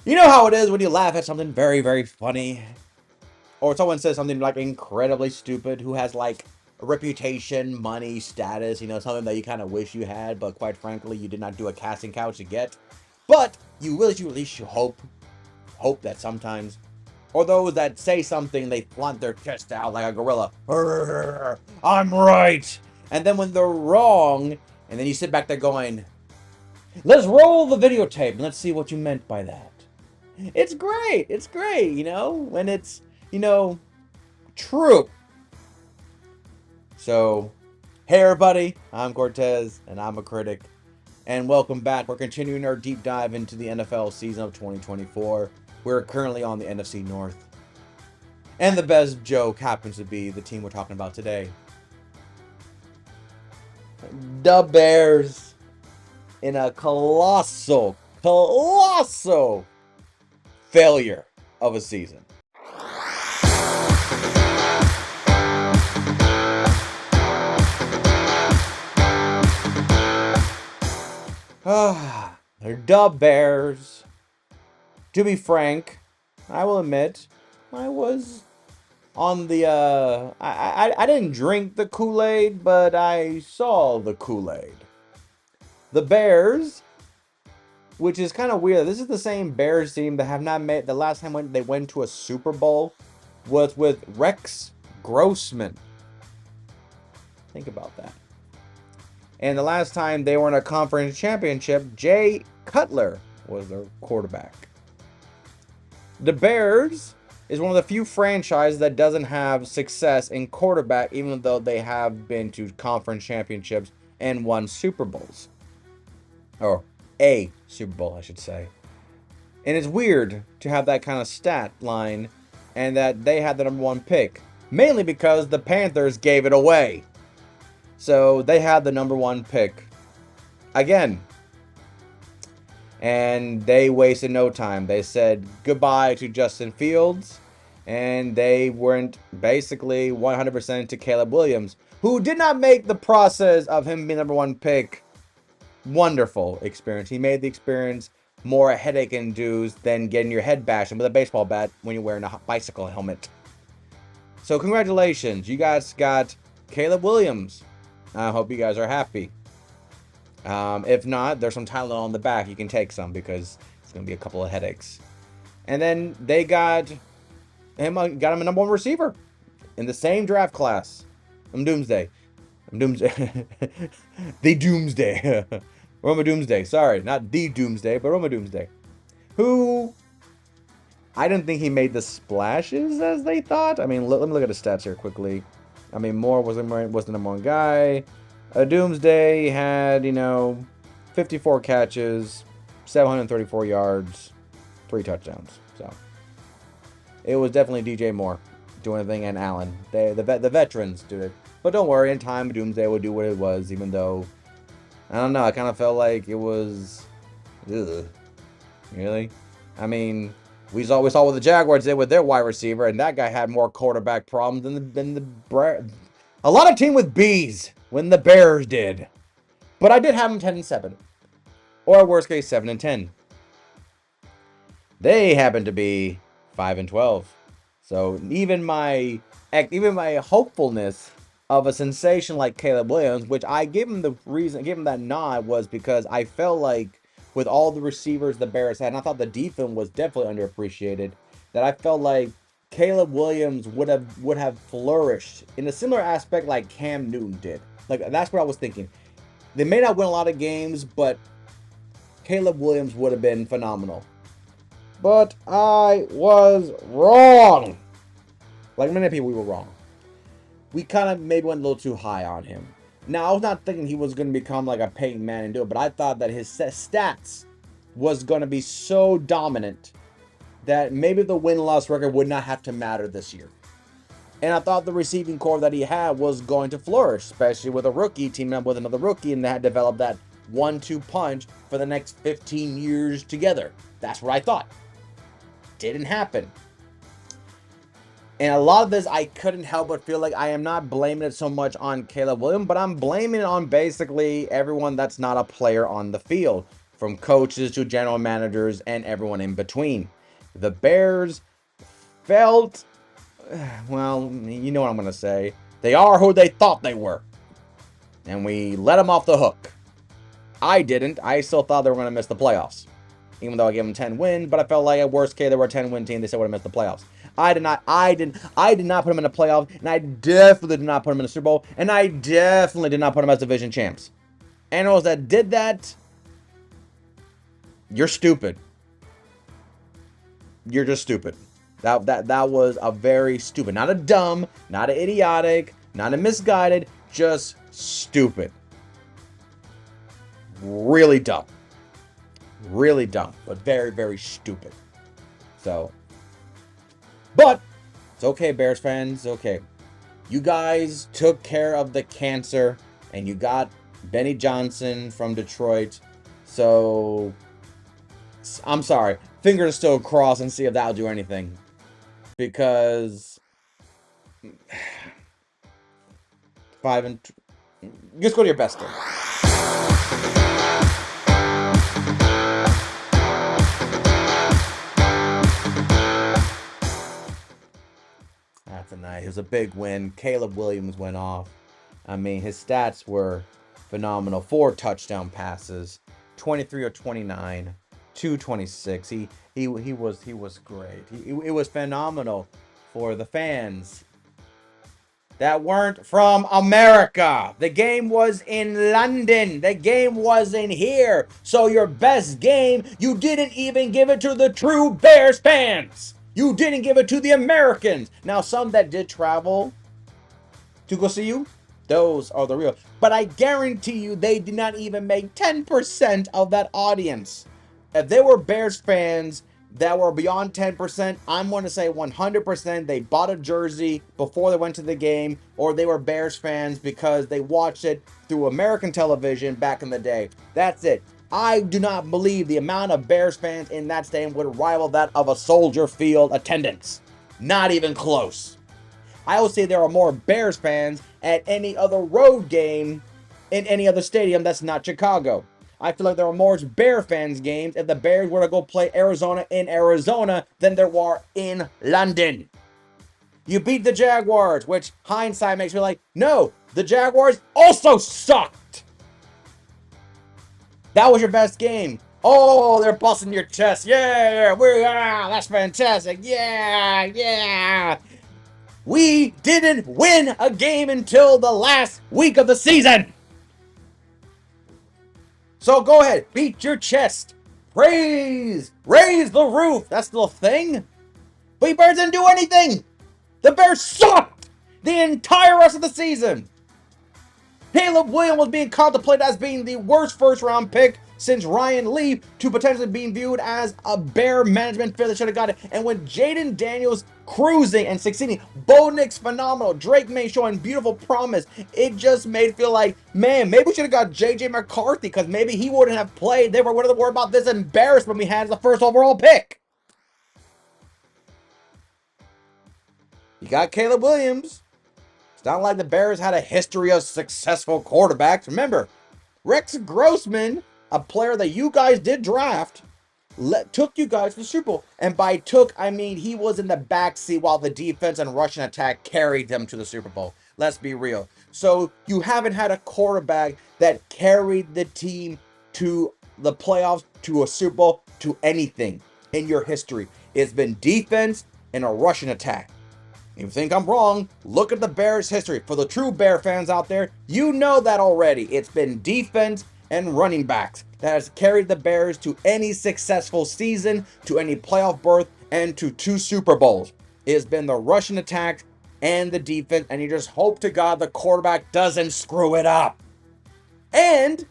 You know how it is when you laugh at something very, very funny, or someone says something like incredibly stupid, who has like a reputation, money, status, something that you kind of wish you had, but quite frankly, you did not do a casting couch to get. But you will, you at least you hope that sometimes, or those that say something, they flaunt their chest out like a gorilla. "Arr, I'm right. And then when they're wrong, and then you sit back there going, let's roll the videotape and let's see what you meant by that. It's great. It's great, when it's, you know, true. So, hey everybody, I'm Cortez and I'm a critic. And welcome back. We're continuing our deep dive into the NFL season of 2024. We're currently on the NFC North. And the best joke happens to be the team we're talking about today. The Bears, in a colossal failure of a season. The Bears. To be frank, I will admit, I was on the I didn't drink the Kool-Aid, but I saw the Kool-Aid. The Bears, which is kind of weird. This is the same Bears team that have not made the last time when they went to a Super Bowl was with Rex Grossman. Think about that. And the last time they were in a conference championship, Jay Cutler was their quarterback. The Bears is one of the few franchises that doesn't have success in quarterback, even though they have been to conference championships and won Super Bowls. Or a Super Bowl, I should say. And it's weird to have that kind of stat line and that they had the number one pick. Mainly because the Panthers gave it away. So they had the number one pick. Again. And they wasted no time. They said goodbye to Justin Fields. And they went basically 100% to Caleb Williams, who did not make the process of him being number one pick wonderful experience. He made the experience more a headache induced than getting your head bashed with a baseball bat when you're wearing a bicycle helmet. So congratulations. You guys got Caleb Williams. I hope you guys are happy. If not, there's some Tylenol on the back. You can take some because it's going to be a couple of headaches. And then they got him a number one receiver in the same draft class. I'm Doomsday. The Doomsday. Roma Doomsday. Sorry, not the Doomsday, but Roma Doomsday. Who I didn't think he made the splashes as they thought. I mean, let me look at the stats here quickly. I mean, Moore was the number one guy. Doomsday had, 54 catches, 734 yards, 3 touchdowns. So it was definitely DJ Moore doing the thing, and Allen. The veterans did it. But don't worry, in time, Doomsday would do what it was, even though, I don't know, I kind of felt like it was, ugh, really? I mean, we saw what the Jaguars did with their wide receiver, and that guy had more quarterback problems than a lot of team with B's when the Bears did. But I did have them 10-7, or worst case 7-10. They happen to be 5-12. So even my hopefulness of a sensation like Caleb Williams, which I gave him that nod was because I felt like with all the receivers the Bears had, and I thought the defense was definitely underappreciated, that I felt like Caleb Williams would have flourished in a similar aspect like Cam Newton did. Like, that's what I was thinking. They may not win a lot of games, but Caleb Williams would have been phenomenal. But I was wrong. Like many people, we were wrong. We kind of maybe went a little too high on him. Now, I was not thinking he was going to become like a Peyton Manning and do it, but I thought that his stats was going to be so dominant that maybe the win-loss record would not have to matter this year. And I thought the receiving core that he had was going to flourish, especially with a rookie teaming up with another rookie, and they had developed that 1-2 punch for the next 15 years together. That's what I thought. Didn't happen. And a lot of this, I couldn't help but feel like I am not blaming it so much on Caleb Williams, but I'm blaming it on basically everyone that's not a player on the field. from coaches to general managers and everyone in between. The Bears felt, well, you know what I'm going to say. They are who they thought they were. And we let them off the hook. I didn't. I still thought they were going to miss the playoffs. Even though I gave them 10 wins, but I felt like at worst case they were a 10-win team. They still would have missed the playoffs. I did not put them in the playoffs, and I definitely did not put them in the Super Bowl, and I definitely did not put them as division champs. Analysts that did that, you're stupid. You're just stupid. That was a very stupid, not a dumb, not an idiotic, not a misguided, just stupid. Really dumb. Really dumb, but very, very stupid. So, but it's okay, Bears fans. It's okay. You guys took care of the cancer, and you got Benny Johnson from Detroit. So, I'm sorry. Fingers still crossed and see if that'll do anything. Because 5 and just go to your best team. That's a nice. It was a big win. Caleb Williams went off. I mean, his stats were phenomenal. 4 touchdown passes, 23 or 29, 226. He was great. It was phenomenal for the fans that weren't from America. The game was in London. The game wasn't here. So your best game, you didn't even give it to the true Bears fans. You didn't give it to the Americans. Now, some that did travel to go see you, those are the real. But I guarantee you, they did not even make 10% of that audience. If they were Bears fans that were beyond 10%, I'm going to say 100% they bought a jersey before they went to the game, or they were Bears fans because they watched it through American television back in the day. That's it. I do not believe the amount of Bears fans in that stadium would rival that of a Soldier Field attendance. Not even close. I would say there are more Bears fans at any other road game in any other stadium that's not Chicago. I feel like there are more Bear fans games if the Bears were to go play Arizona in Arizona than there were in London. You beat the Jaguars, which hindsight makes me like, no, the Jaguars also sucked. That was your best game. Oh, they're busting your chest. Yeah, that's fantastic. Yeah. We didn't win a game until the last week of the season. So go ahead, beat your chest. Raise the roof. That's the thing. But the Bears didn't do anything. The Bears sucked the entire rest of the season. Caleb Williams was being contemplated as being the worst first-round pick since Ryan Leaf, to potentially being viewed as a Bear management failure that should have got it. And with Jaden Daniels cruising and succeeding, Bo Nix phenomenal, Drake May showing beautiful promise, it just made it feel like, man, maybe we should have got JJ McCarthy, because maybe he wouldn't have played. They wouldn't have worried about this embarrassment we had as the first overall pick. You got Caleb Williams. It's not like the Bears had a history of successful quarterbacks. Remember, Rex Grossman, a player that you guys did draft, took you guys to the Super Bowl. And by took, I mean he was in the backseat while the defense and rushing attack carried them to the Super Bowl. Let's be real. So you haven't had a quarterback that carried the team to the playoffs, to a Super Bowl, to anything in your history. It's been defense and a rushing attack. If you think I'm wrong, look at the Bears' history. For the true Bear fans out there, you know that already. It's been defense and running backs that has carried the Bears to any successful season, to any playoff berth, and to 2 Super Bowls. It's been the rushing attack and the defense, and you just hope to God the quarterback doesn't screw it up. And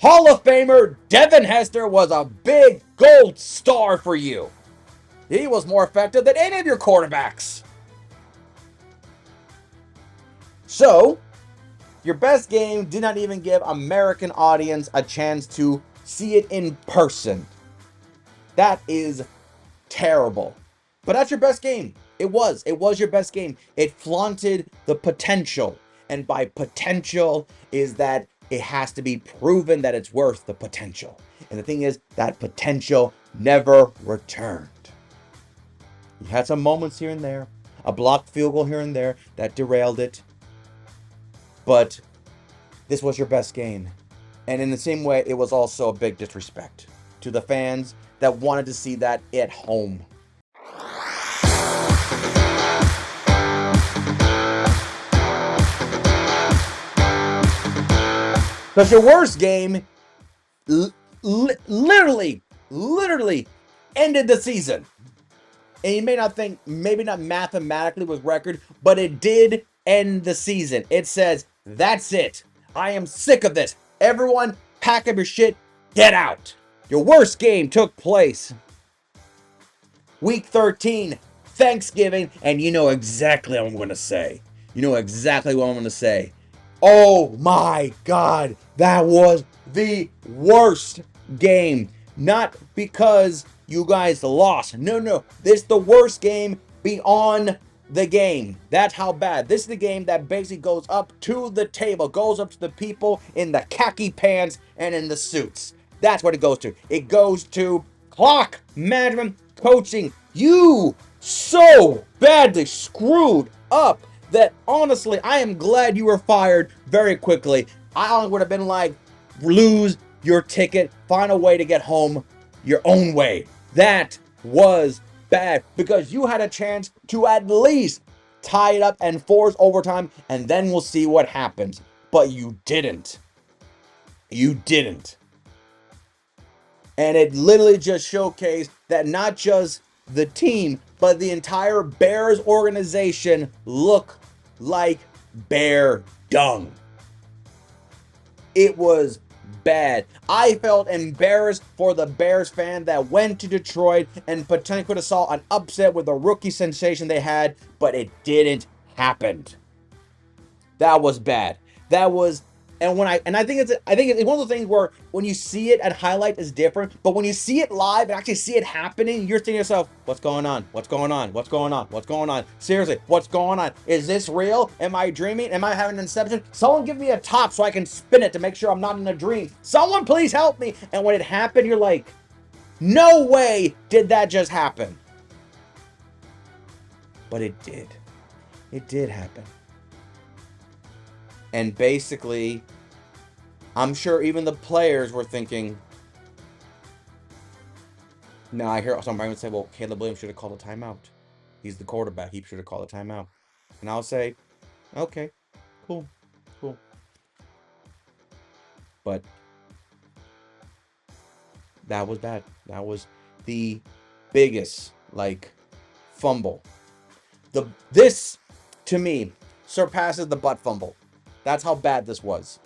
Hall of Famer Devin Hester was a big gold star for you. He was more effective than any of your quarterbacks. So, your best game did not even give American audience a chance to see it in person. That is terrible. But that's your best game. It was your best game. It flaunted the potential. And by potential is that it has to be proven that it's worth the potential. And the thing is, that potential never returned. You had some moments here and there, a blocked field goal here and there that derailed it, but this was your best game. And in the same way, it was also a big disrespect to the fans that wanted to see that at home. Because your worst game literally ended the season. And you may not think, maybe not mathematically with record, but it did end the season. It says, that's it. I am sick of this. Everyone, pack up your shit, get out. Your worst game took place Week 13, Thanksgiving, and you know exactly what I'm going to say. You know exactly what I'm going to say. Oh my God, that was the worst game. Not because you guys lost. No. This is the worst game beyond the game. That's how bad. This is the game that basically goes up to the table, goes up to the people in the khaki pants and in the suits. That's what it goes to. It goes to clock management, coaching. You so badly screwed up that honestly, I am glad you were fired very quickly. I would have been like, lose your ticket, find a way to get home your own way. That was bad because you had a chance to at least tie it up and force overtime, and then we'll see what happens. But you didn't. You didn't. And it literally just showcased that not just the team, but the entire Bears organization look like bear dung. It was bad. I felt embarrassed for the Bears fan that went to Detroit and potentially could have saw an upset with the rookie sensation they had, but it didn't happen. That was bad. That was, and I think it's one of the things where when you see it at highlight is different, but when you see it live and actually see it happening, you're thinking to yourself, what's going on? What's going on? What's going on? What's going on? Seriously, what's going on? Is this real? Am I dreaming? Am I having an inception? Someone give me a top so I can spin it to make sure I'm not in a dream. Someone please help me. And when it happened, you're like, no way did that just happen. But it did. It did happen. And basically, I'm sure even the players were thinking, now I hear somebody would say, well, Caleb Williams should have called a timeout. He's the quarterback. He should have called a timeout. And I'll say, okay, cool. But that was bad. That was the biggest, fumble. This, to me, surpasses the butt fumble. That's how bad this was.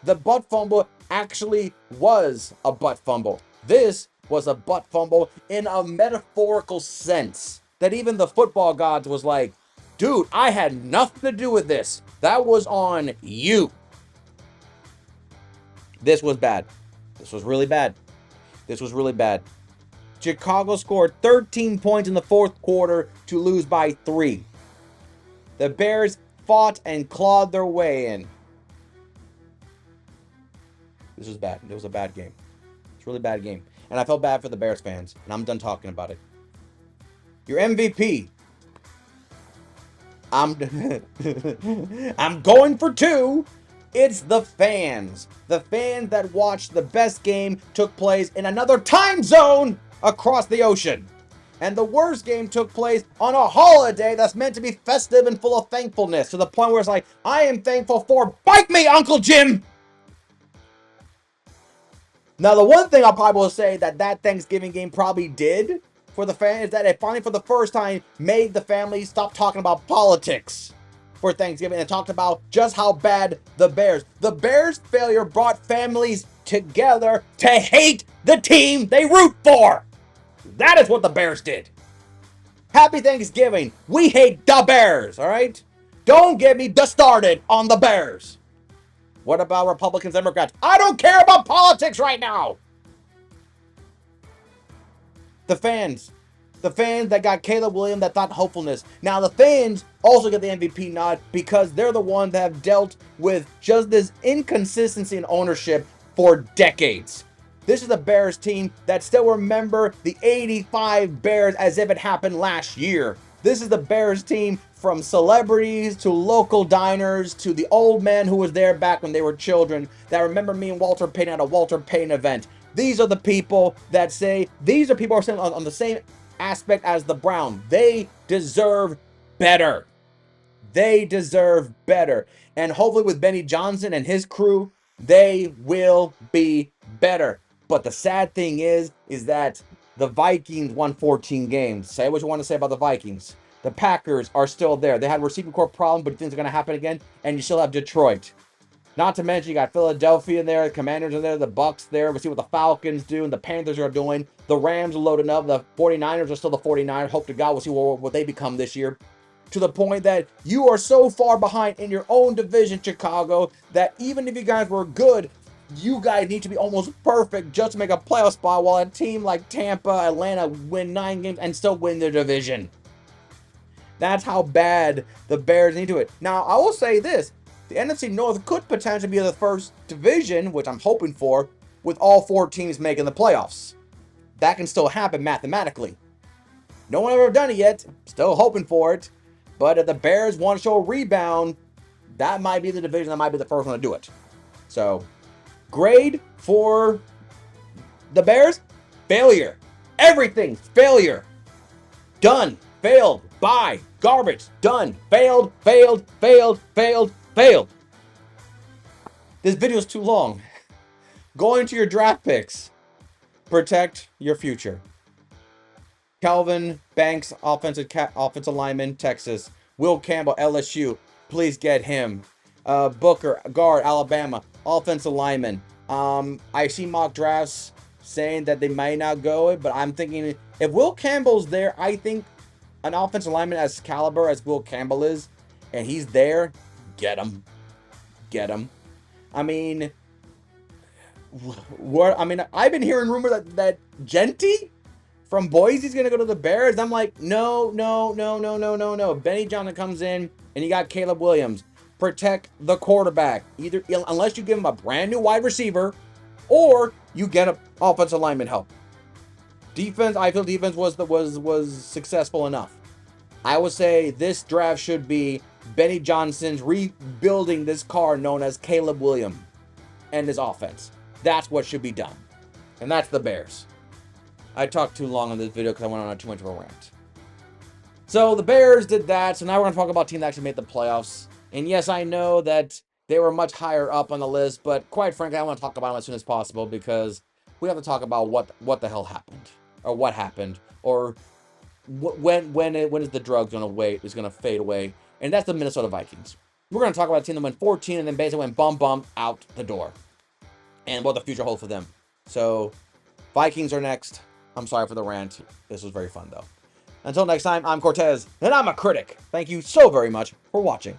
The butt fumble actually was a butt fumble. This was a butt fumble in a metaphorical sense. That even the football gods was like, dude, I had nothing to do with this. That was on you. This was bad. This was really bad. This was really bad. Chicago scored 13 points in the fourth quarter to lose by 3. The Bears fought and clawed their way in. This was bad. It was a bad game. It's a really bad game. And I felt bad for the Bears fans. And I'm done talking about it. Your MVP. I'm going for 2. It's the fans. The fans that watched the best game took place in another time zone across the ocean. And the worst game took place on a holiday that's meant to be festive and full of thankfulness, to the point where it's like, I am thankful for Bite Me, Uncle Jim! Now, the one thing I'll probably say that Thanksgiving game probably did for the fans is that it finally, for the first time, made the family stop talking about politics for Thanksgiving and talked about just how bad the Bears' failure brought families together to hate the team they root for. That is what the Bears did. Happy Thanksgiving. We hate the Bears, all right? Don't get me started on the Bears. What about Republicans and Democrats? I don't care about politics right now. The fans that got Caleb Williams, that thought hopefulness. Now, the fans also get the MVP nod because they're the ones that have dealt with just this inconsistency in ownership for decades. This is the Bears team that still remember the 85 Bears as if it happened last year. This is the Bears team from celebrities to local diners to the old man who was there back when they were children that remember me and Walter Payton at a Walter Payton event. These are the people that say, these are people who are sitting on the same aspect as the Browns. They deserve better. They deserve better. And hopefully with Benny Johnson and his crew, they will be better. But the sad thing is that the Vikings won 14 games. Say what you want to say about the Vikings. The Packers are still there. They had a receiving core problem, but things are going to happen again. And you still have Detroit. Not to mention, you got Philadelphia in there, the Commanders are there, the Bucks there. We'll see what the Falcons do and the Panthers are doing. The Rams are loading up. The 49ers are still the 49ers. Hope to God we'll see what they become this year. To the point that you are so far behind in your own division, Chicago, that even if you guys were good, you guys need to be almost perfect just to make a playoff spot, while a team like Tampa, Atlanta win 9 games and still win their division. That's how bad the Bears need to it. Now, I will say this. The NFC North could potentially be the first division, which I'm hoping for, with all 4 teams making the playoffs. That can still happen mathematically. No one ever done it yet. Still hoping for it. But if the Bears want to show a rebound, that might be the division that might be the first one to do it. So, grade for the Bears? Failure. Everything. Failure. Done. Failed. Bye. Garbage. Done. Failed. Failed. Failed. Failed. Failed. This video is too long. Go into your draft picks. Protect your future. Calvin Banks, offensive lineman, Texas. Will Campbell, LSU. Please get him. Booker, guard, Alabama, offensive lineman. I see mock drafts saying that they might not go it, but I'm thinking if Will Campbell's there, I think an offensive lineman as caliber as Will Campbell is, and he's there, get him. Get him. I mean, I've been hearing rumor that Genty from Boise's going to go to the Bears. I'm like, no. Benny Johnson comes in, and you got Caleb Williams. Protect the quarterback. Either unless you give him a brand new wide receiver, or you get an offensive lineman help. Defense, I feel defense was successful enough. I would say this draft should be Benny Johnson's rebuilding this car known as Caleb Williams and his offense. That's what should be done. And that's the Bears. I talked too long on this video because I went on too much of a rant. So the Bears did that. So now we're going to talk about teams that actually made the playoffs. And yes, I know that they were much higher up on the list, but quite frankly, I want to talk about them as soon as possible because we have to talk about what the hell happened, or what happened, or when is the drugs going to fade away. And that's the Minnesota Vikings. We're going to talk about a team that went 14 and then basically went bum out the door, and what the future holds for them. So Vikings are next. I'm sorry for the rant. This was very fun, though. Until next time, I'm Cortez, and I'm a critic. Thank you so very much for watching.